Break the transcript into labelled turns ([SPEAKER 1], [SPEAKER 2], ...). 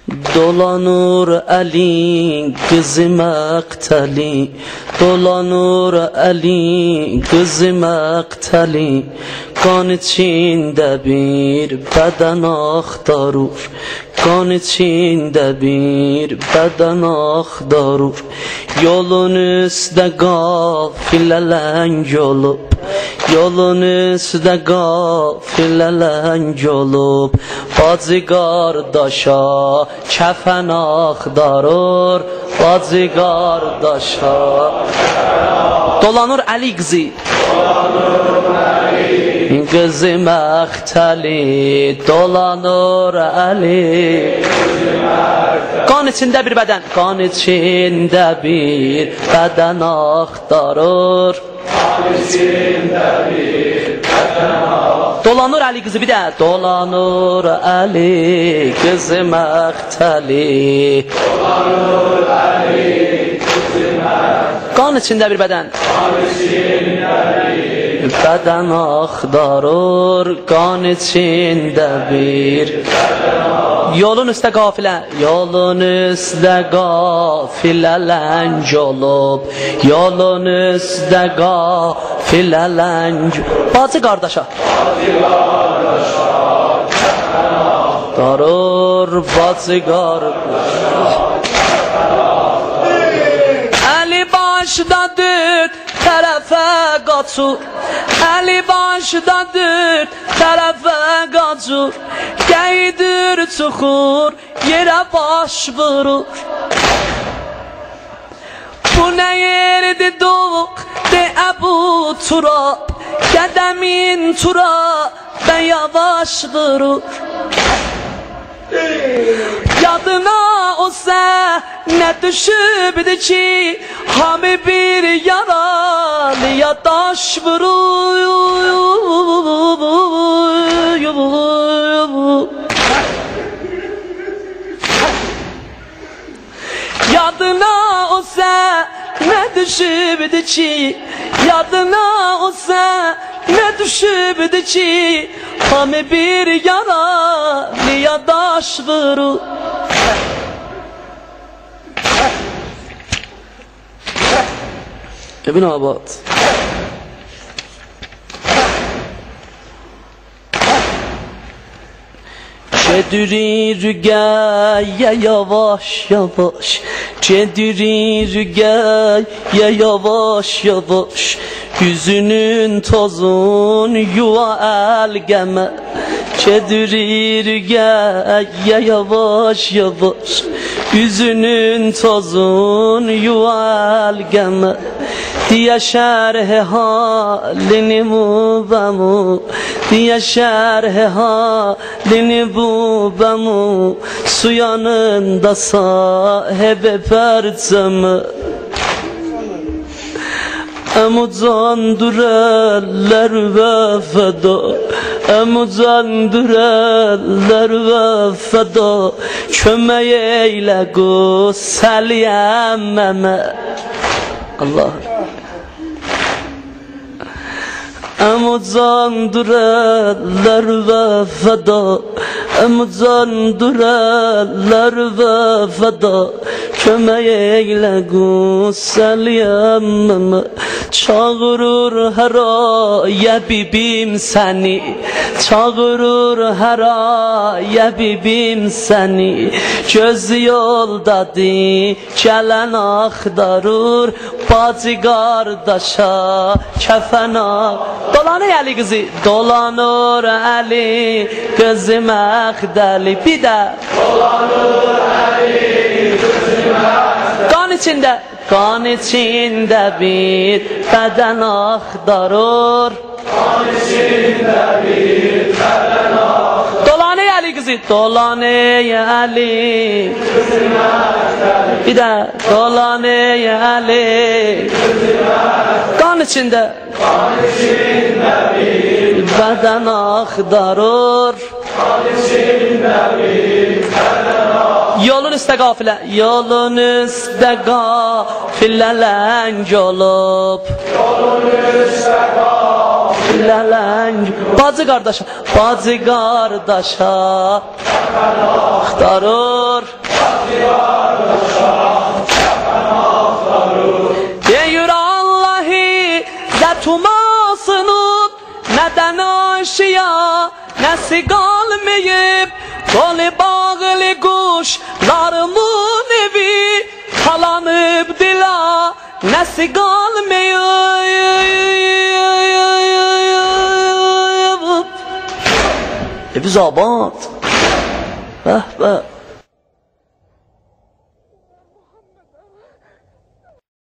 [SPEAKER 1] Dolanır elin kızı məqtəli, dolanır elin kızı məqtəli, qan içində bir bədən axtarır, qan içində bir bədən axtarır. Yolun üstə qafilələng olub, yolun üstə qafilələng olub, bacı qardaşa kəfən axtarır, bacı qardaşa. Dolanır Əli qızı, qızı məqtəli, dolanır Əli. Qan içində bir bədən, qan içində bir bədən axtarır, qan içində bir bədən axtarır. Dolanır Əli qızı, bir də dolanır Əli qızı məqtəli, dolanır Əli qızı məqtəli. Qan içində bir bədən, qan içində bir bədən axtarır, qan içində bir bədən axtarır. Yolun üstə qafilə, yolun üstə qafilələng olub, yolun üstə qafilələng. Bacı qardaşa, bacı qardaşa kəfən axtarır, bacı qardaşa. Əli başda dörd tərəfə qaçır, Əli başda dörd tərəfə qaçır, geydir çıxır, yerə baş vurur. Bu nə yerdir doğ, de Əbu Turab, qədəmin turabə yavaş vurur. Yadına o səhnə düşübdü ki, hamı bir yaralıya daş vurur. Yadına o səhnə düşübdü ki, yadına o səhnə düşübdü ki, hamı bir yaralıya daş vurur. İbn Abad. Çedirir rügaya yavaş yavaş, çedirir rügaya yavaş yavaş, yüzünün tozun yuva elgeme. Çedirir rügaya yavaş yavaş, yüzünün tozun yuva elgeme. Diye şerh halini bu bemu, diye şerh halini bu bemu, su yanında sahibi perçemi. Emu candır eller ve feda, emu candır eller ve feda, kömeği eyle gusel yemmeme. Allah. Emu candır eller ve feda, emu candır eller ve feda, kömeği eyle gusel yemmeme. Çağırır her aya bibim seni, çağırır her aya bibim seni, göz yoldadır gelen axtarır, bacı qardaşa kəfən axtarır. Dolanır Əli qızı, dolanır Əli qızı məqtəli, bir də dolanır Əli qızı məqtəli. Qan içində, qan içində bir bədən axtarır, qan içində bir bədən axtarır. Dolanır Əli qızı, dolanır Əli qızı məqtəli, bir də dolanır Əli qızı məqtəli. Qan içində, qan içində bir bədən axtarır, qan içində bir bədən axtarır. Yolun üstə qafilə, yolun üstə qafilələng olub, yolun üstə qafilələng lələng bacı qardaşa, bacı qardaşa axtarır, deyir Allahi zətumasının nədən aşıya nəsi qalmayıb, dolu bağlı quşlarımın evi talanıb dila nəsi qalmayıb. Evi zabad, bəh bəh.